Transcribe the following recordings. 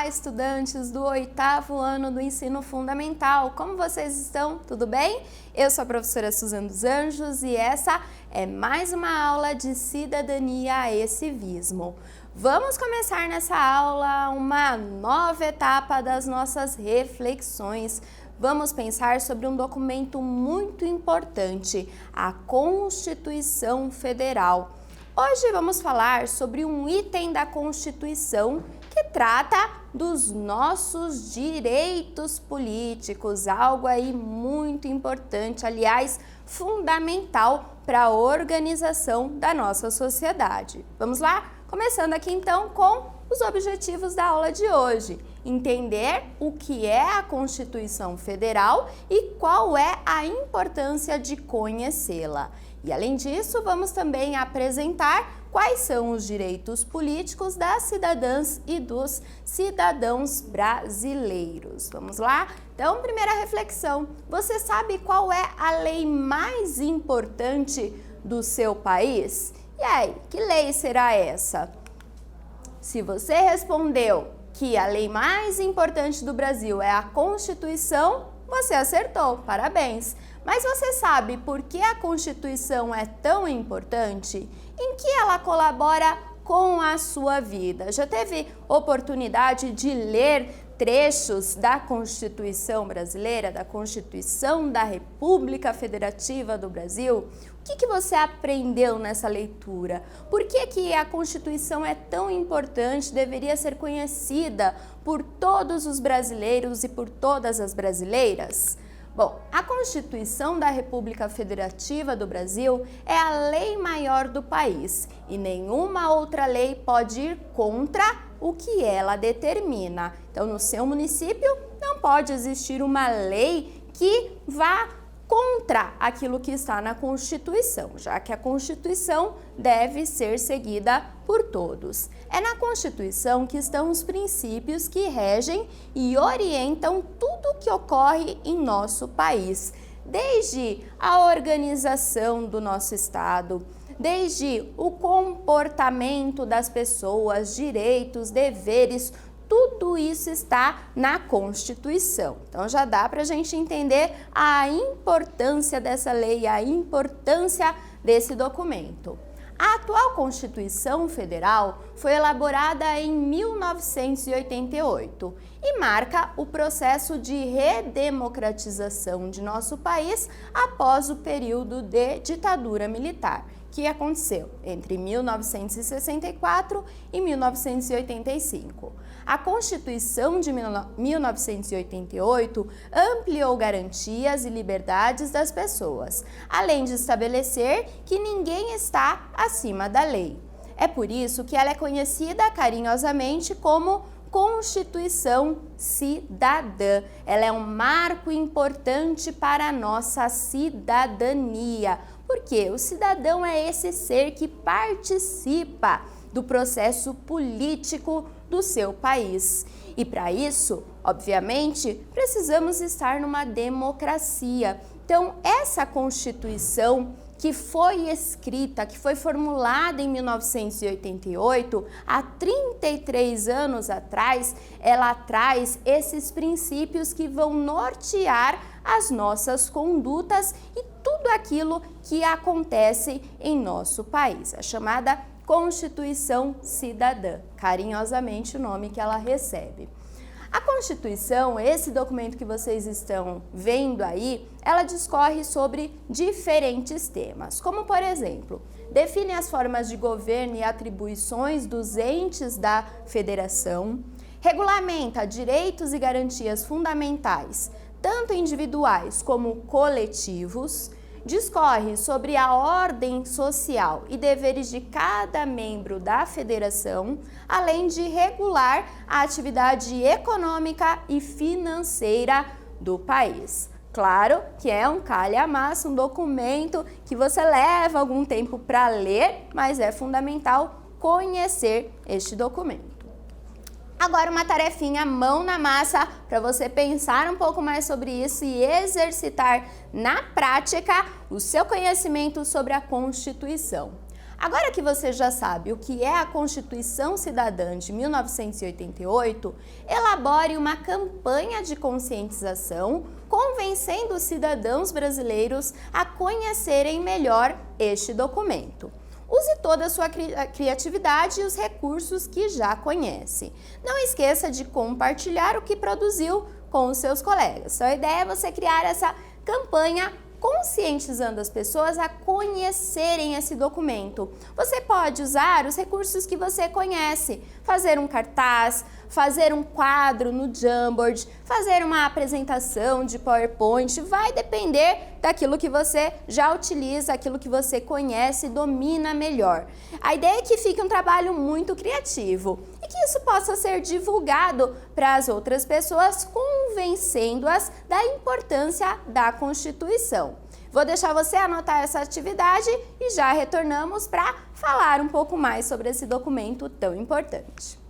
Olá, estudantes do 8º ano do ensino fundamental. Como vocês estão? Tudo bem? Eu sou a professora Suzana dos Anjos e essa é mais uma aula de cidadania e civismo. Vamos começar nessa aula uma nova etapa das nossas reflexões. Vamos pensar sobre um documento muito importante, a Constituição Federal. Hoje vamos falar sobre um item da Constituição que trata dos nossos direitos políticos, algo aí muito importante, aliás, fundamental para a organização da nossa sociedade. Vamos lá? Começando aqui então com os objetivos da aula de hoje. Entender o que é a Constituição Federal e qual é a importância de conhecê-la. E além disso, vamos também apresentar quais são os direitos políticos das cidadãs e dos cidadãos brasileiros. Vamos lá? Então, primeira reflexão. Você sabe qual é a lei mais importante do seu país? E aí, que lei será essa? Se você respondeu que a lei mais importante do Brasil é a Constituição, você acertou, parabéns! Mas você sabe por que a Constituição é tão importante? Em que ela colabora com a sua vida? Já teve oportunidade de ler trechos da Constituição brasileira, da Constituição da República Federativa do Brasil? O que você aprendeu nessa leitura? Por que a Constituição é tão importante, deveria ser conhecida por todos os brasileiros e por todas as brasileiras? Bom, a Constituição da República Federativa do Brasil é a lei maior do país e nenhuma outra lei pode ir contra o que ela determina. Então, no seu município não pode existir uma lei que vá contra aquilo que está na Constituição, já que a Constituição deve ser seguida por todos. É na Constituição que estão os princípios que regem e orientam tudo o que ocorre em nosso país, desde a organização do nosso Estado, desde o comportamento das pessoas, direitos, deveres, tudo isso está na Constituição. Então já dá para a gente entender a importância dessa lei, a importância desse documento. A atual Constituição Federal foi elaborada em 1988 e marca o processo de redemocratização de nosso país após o período de ditadura militar, que aconteceu entre 1964 e 1985. A Constituição de 1988 ampliou garantias e liberdades das pessoas, além de estabelecer que ninguém está acima da lei. É por isso que ela é conhecida carinhosamente como Constituição Cidadã. Ela é um marco importante para a nossa cidadania, porque o cidadão é esse ser que participa do processo político do seu país. E para isso, obviamente, precisamos estar numa democracia. Então, essa Constituição que foi escrita, que foi formulada em 1988, há 33 anos atrás, ela traz esses princípios que vão nortear as nossas condutas e tudo aquilo que acontece em nosso país. A chamada Constituição Cidadã, carinhosamente o nome que ela recebe. A Constituição, esse documento que vocês estão vendo aí, ela discorre sobre diferentes temas, como por exemplo, define as formas de governo e atribuições dos entes da federação, regulamenta direitos e garantias fundamentais, tanto individuais como coletivos, discorre sobre a ordem social e deveres de cada membro da federação, além de regular a atividade econômica e financeira do país. Claro que é um calhamaço, um documento que você leva algum tempo para ler, mas é fundamental conhecer este documento. Agora uma tarefinha mão na massa para você pensar um pouco mais sobre isso e exercitar na prática o seu conhecimento sobre a Constituição. Agora que você já sabe o que é a Constituição Cidadã de 1988, elabore uma campanha de conscientização, convencendo os cidadãos brasileiros a conhecerem melhor este documento. Use toda a sua criatividade e os recursos que já conhece. Não esqueça de compartilhar o que produziu com os seus colegas. Então, a ideia é você criar essa campanha conscientizando as pessoas a conhecerem esse documento. Você pode usar os recursos que você conhece, fazer um cartaz, fazer um quadro no Jamboard, fazer uma apresentação de PowerPoint, vai depender daquilo que você já utiliza, aquilo que você conhece e domina melhor. A ideia é que fique um trabalho muito criativo e que isso possa ser divulgado para as outras pessoas, convencendo-as da importância da Constituição. Vou deixar você anotar essa atividade e já retornamos para falar um pouco mais sobre esse documento tão importante.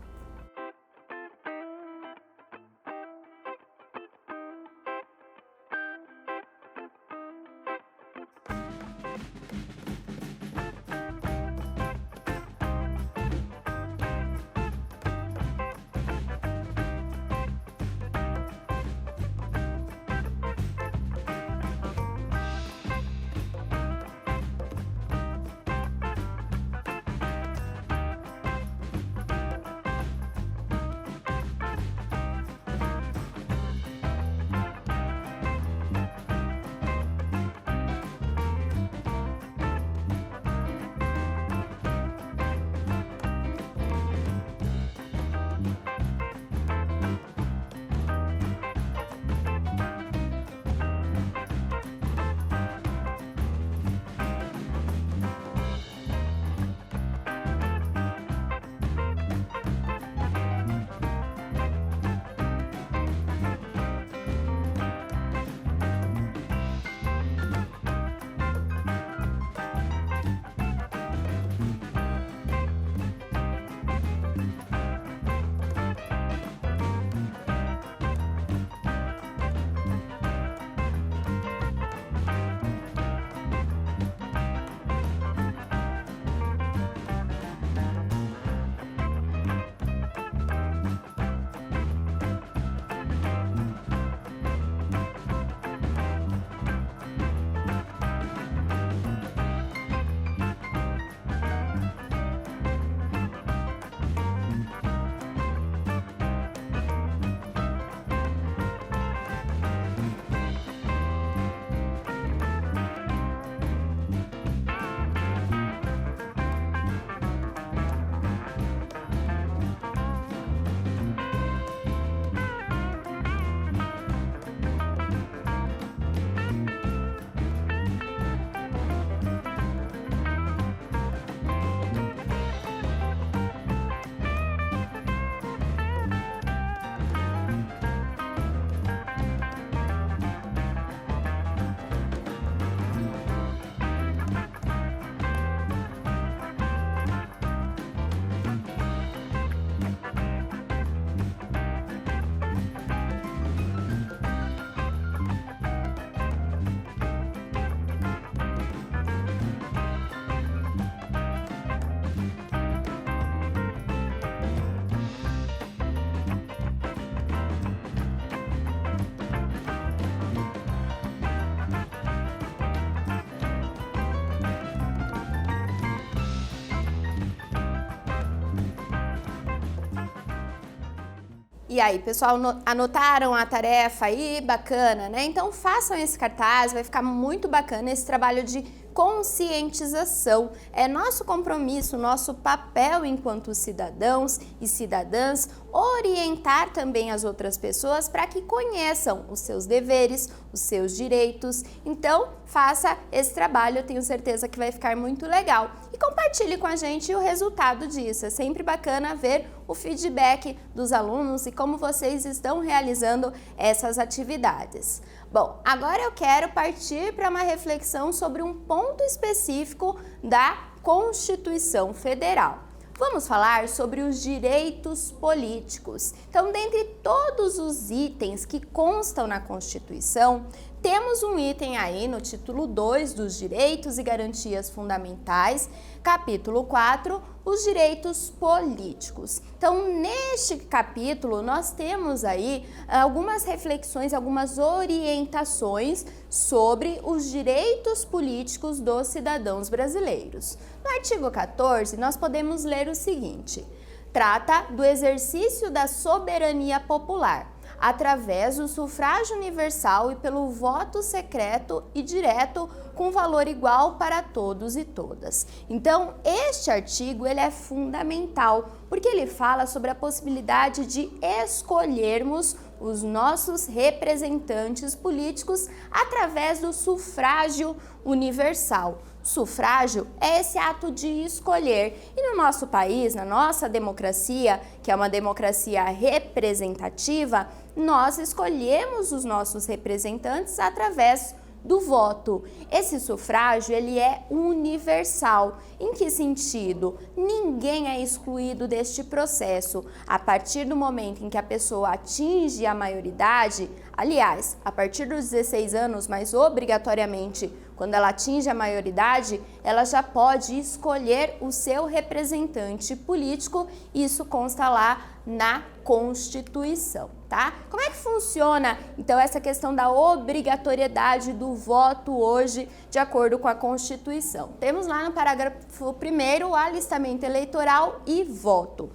E aí, pessoal, anotaram a tarefa aí? Bacana, né? Então façam esse cartaz, vai ficar muito bacana esse trabalho de conscientização. É nosso compromisso, nosso papel enquanto cidadãos e cidadãs orientar também as outras pessoas para que conheçam os seus deveres, os seus direitos. Então, faça esse trabalho, eu tenho certeza que vai ficar muito legal. E compartilhe com a gente o resultado disso. É sempre bacana ver o feedback dos alunos e como vocês estão realizando essas atividades. Bom, agora eu quero partir para uma reflexão sobre um ponto específico da Constituição Federal. Vamos falar sobre os direitos políticos. Então, dentre todos os itens que constam na Constituição, temos um item aí no título 2 dos Direitos e Garantias Fundamentais, capítulo 4, os direitos políticos. Então, neste capítulo, nós temos aí algumas reflexões, algumas orientações sobre os direitos políticos dos cidadãos brasileiros. No artigo 14, nós podemos ler o seguinte: trata do exercício da soberania popular, através do sufrágio universal e pelo voto secreto e direto com valor igual para todos e todas. Então, este artigo ele é fundamental, porque ele fala sobre a possibilidade de escolhermos os nossos representantes políticos através do sufrágio universal. Sufrágio é esse ato de escolher. E no nosso país, na nossa democracia, que é uma democracia representativa, nós escolhemos os nossos representantes através do voto. Esse sufrágio, ele é universal. Em que sentido? Ninguém é excluído deste processo. A partir do momento em que a pessoa atinge a maioridade, aliás, a partir dos 16 anos, mas obrigatoriamente quando ela atinge a maioridade, ela já pode escolher o seu representante político. Isso consta lá na Constituição, tá? Como é que funciona, então, essa questão da obrigatoriedade do voto hoje, de acordo com a Constituição? Temos lá no parágrafo 1º o alistamento eleitoral e voto.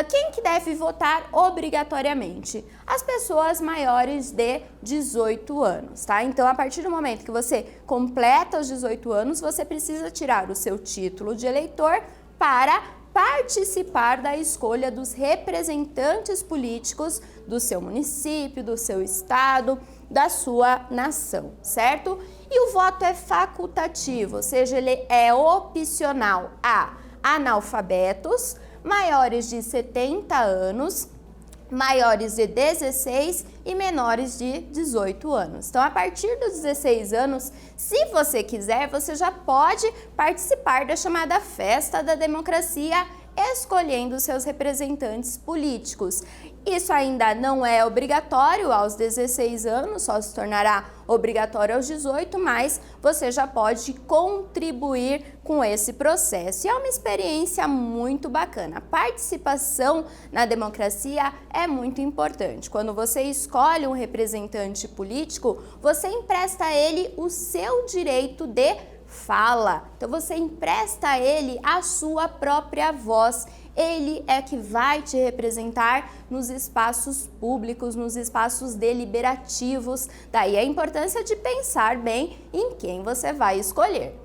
Quem que deve votar obrigatoriamente? As pessoas maiores de 18 anos, tá? Então, a partir do momento que você completa os 18 anos, você precisa tirar o seu título de eleitor para participar da escolha dos representantes políticos do seu município, do seu estado, da sua nação, certo? E o voto é facultativo, ou seja, ele é opcional a analfabetos, maiores de 70 anos, maiores de 16 e menores de 18 anos. Então, a partir dos 16 anos, se você quiser, você já pode participar da chamada Festa da Democracia, escolhendo seus representantes políticos. Isso ainda não é obrigatório aos 16 anos, só se tornará obrigatório aos 18, mas você já pode contribuir com esse processo. E é uma experiência muito bacana. A participação na democracia é muito importante. Quando você escolhe um representante político, você empresta a ele o seu direito de fala. Então você empresta a ele a sua própria voz. Ele é que vai te representar nos espaços públicos, nos espaços deliberativos. Daí a importância de pensar bem em quem você vai escolher.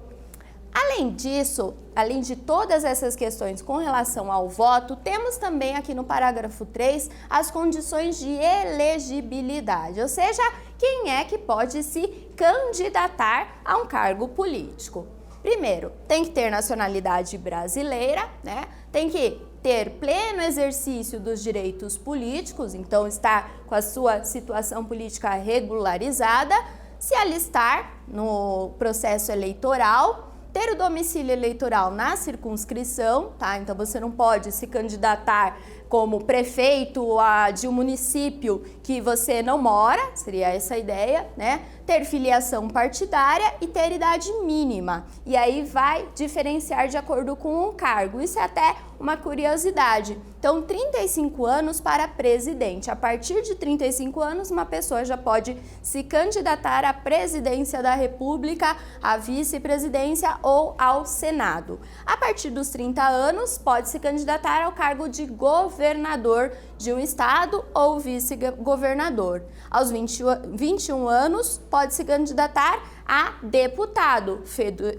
Além disso, além de todas essas questões com relação ao voto, temos também aqui no parágrafo 3 as condições de elegibilidade, ou seja, quem é que pode se candidatar a um cargo político. Primeiro, tem que ter nacionalidade brasileira, né? Tem que ter pleno exercício dos direitos políticos, então estar com a sua situação política regularizada, se alistar no processo eleitoral, ter o domicílio eleitoral na circunscrição, tá? Então você não pode se candidatar como prefeito de um município que você não mora, seria essa a ideia, né? Ter filiação partidária e ter idade mínima. E aí vai diferenciar de acordo com o cargo. Isso é até uma curiosidade. Então, 35 anos para presidente. A partir de 35 anos, uma pessoa já pode se candidatar à presidência da República, à vice-presidência ou ao Senado. A partir dos 30 anos, pode se candidatar ao cargo de governador de um estado ou vice-governador. Aos 21 anos, pode se candidatar a deputado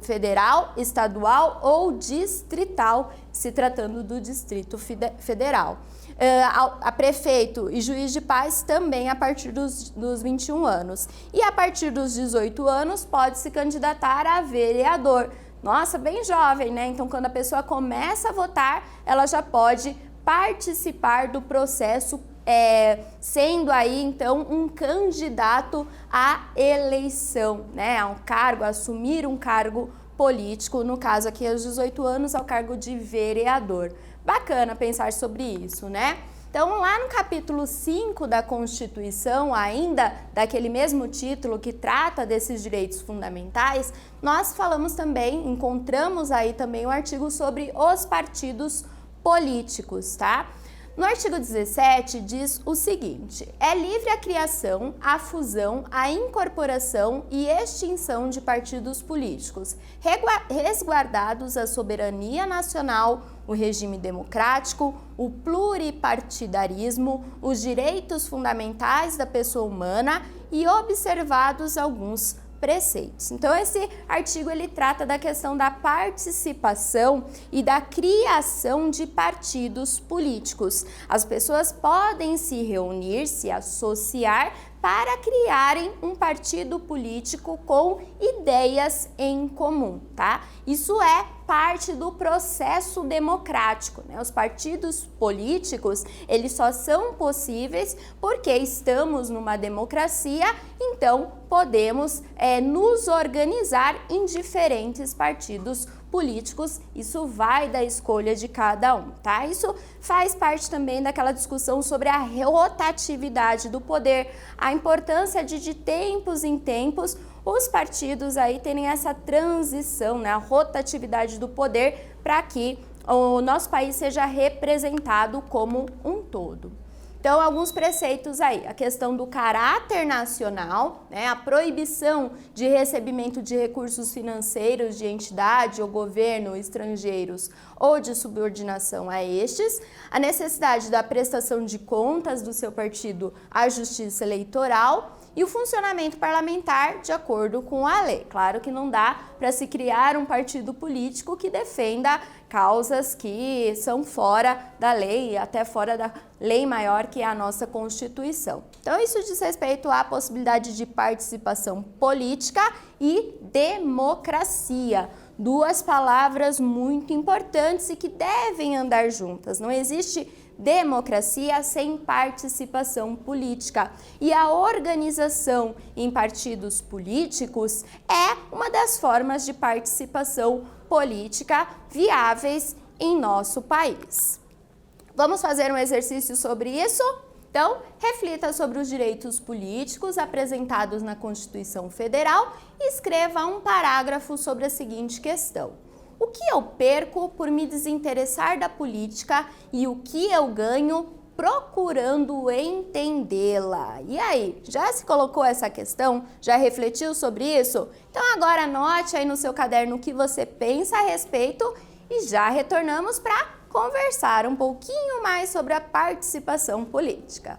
federal, estadual ou distrital, se tratando do Distrito Federal. A prefeito e juiz de paz também a partir dos 21 anos. E a partir dos 18 anos pode se candidatar a vereador. Nossa, bem jovem, né? Então, quando a pessoa começa a votar, ela já pode participar do processo, sendo aí, então, um candidato à eleição, né? A um cargo, a assumir um cargo político, no caso aqui aos 18 anos, ao cargo de vereador. Bacana pensar sobre isso, né? Então, lá no capítulo 5 da Constituição, ainda daquele mesmo título que trata desses direitos fundamentais, nós falamos também, encontramos aí também o artigo sobre os partidos políticos, tá? No artigo 17 diz o seguinte: é livre a criação, a fusão, a incorporação e extinção de partidos políticos, resguardados a soberania nacional, o regime democrático, o pluripartidarismo, os direitos fundamentais da pessoa humana e observados alguns preceitos. Então esse artigo ele trata da questão da participação e da criação de partidos políticos. As pessoas podem se reunir, se associar para criarem um partido político com ideias em comum, tá? Isso é parte do processo democrático, né? Os partidos políticos, eles só são possíveis porque estamos numa democracia, então podemos nos organizar em diferentes partidos políticos. Isso vai da escolha de cada um, tá? Isso faz parte também daquela discussão sobre a rotatividade do poder, a importância de tempos em tempos os partidos aí terem essa transição, né, a rotatividade do poder para que o nosso país seja representado como um todo. Então, alguns preceitos aí, a questão do caráter nacional, né, a proibição de recebimento de recursos financeiros de entidade ou governo estrangeiros ou de subordinação a estes, a necessidade da prestação de contas do seu partido à Justiça Eleitoral e o funcionamento parlamentar de acordo com a lei. Claro que não dá para se criar um partido político que defenda causas que são fora da lei, até fora da lei maior que é a nossa Constituição. Então isso diz respeito à possibilidade de participação política e democracia. Duas palavras muito importantes e que devem andar juntas. Não existe democracia sem participação política. E a organização em partidos políticos é uma das formas de participação política viáveis em nosso país. Vamos fazer um exercício sobre isso? Então, reflita sobre os direitos políticos apresentados na Constituição Federal e escreva um parágrafo sobre a seguinte questão: o que eu perco por me desinteressar da política e o que eu ganho procurando entendê-la? E aí, já se colocou essa questão? Já refletiu sobre isso? Então agora anote aí no seu caderno o que você pensa a respeito e já retornamos para conversar um pouquinho mais sobre a participação política.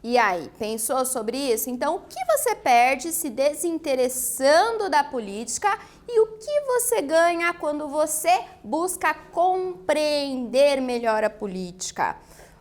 E aí, pensou sobre isso? Então, o que você perde se desinteressando da política e o que você ganha quando você busca compreender melhor a política?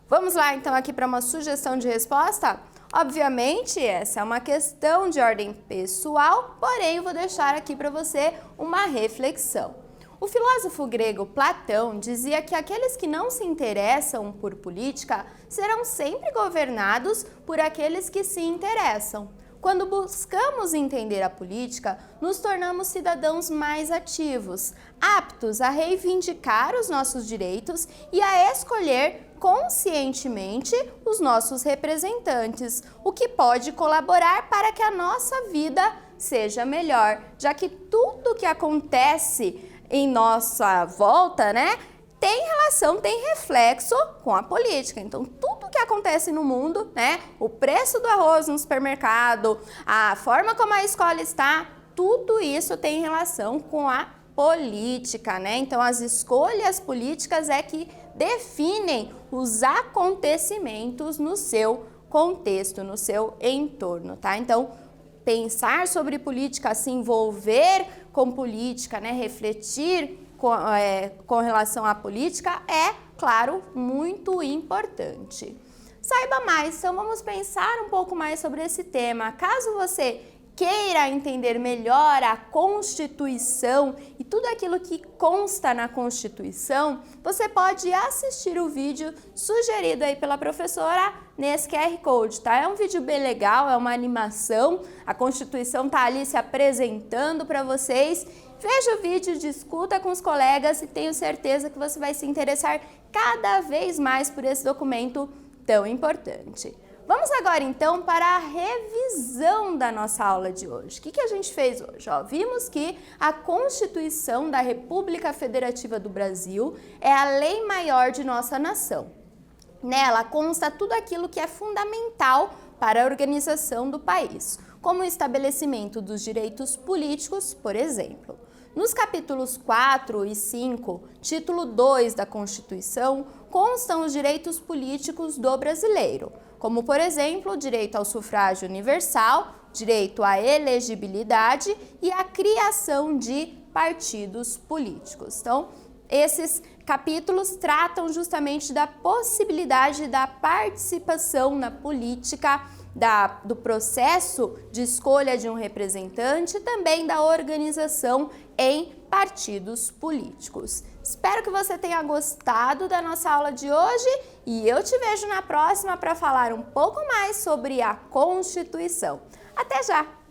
Vamos lá, então, aqui para uma sugestão de resposta? Obviamente, essa é uma questão de ordem pessoal, porém, eu vou deixar aqui para você uma reflexão. O filósofo grego Platão dizia que aqueles que não se interessam por política serão sempre governados por aqueles que se interessam. Quando buscamos entender a política, nos tornamos cidadãos mais ativos, aptos a reivindicar os nossos direitos e a escolher conscientemente os nossos representantes, o que pode colaborar para que a nossa vida seja melhor, já que tudo que acontece em nossa volta, né, tem relação, tem reflexo com a política. Então, tudo que acontece no mundo, né, o preço do arroz no supermercado, a forma como a escola está, tudo isso tem relação com a política, né? Então, as escolhas políticas é que definem os acontecimentos no seu contexto, no seu entorno, tá? Então, pensar sobre política, se envolver com política, né, refletir com relação à política é, claro, muito importante. Saiba mais, então vamos pensar um pouco mais sobre esse tema. Caso você queira entender melhor a Constituição e tudo aquilo que consta na Constituição, você pode assistir o vídeo sugerido aí pela professora nesse QR Code, tá? É um vídeo bem legal, é uma animação, a Constituição tá ali se apresentando para vocês. Veja o vídeo, discuta com os colegas e tenho certeza que você vai se interessar cada vez mais por esse documento tão importante. Vamos agora então para a revisão da nossa aula de hoje. O que a gente fez hoje? Vimos que a Constituição da República Federativa do Brasil é a lei maior de nossa nação. Nela consta tudo aquilo que é fundamental para a organização do país, como o estabelecimento dos direitos políticos, por exemplo. Nos capítulos 4 e 5, título 2 da Constituição, constam os direitos políticos do brasileiro, como, por exemplo, o direito ao sufrágio universal, direito à elegibilidade e a criação de partidos políticos. Então, esses capítulos tratam justamente da possibilidade da participação na política, do processo de escolha de um representante e também da organização em partidos políticos. Espero que você tenha gostado da nossa aula de hoje e eu te vejo na próxima para falar um pouco mais sobre a Constituição. Até já!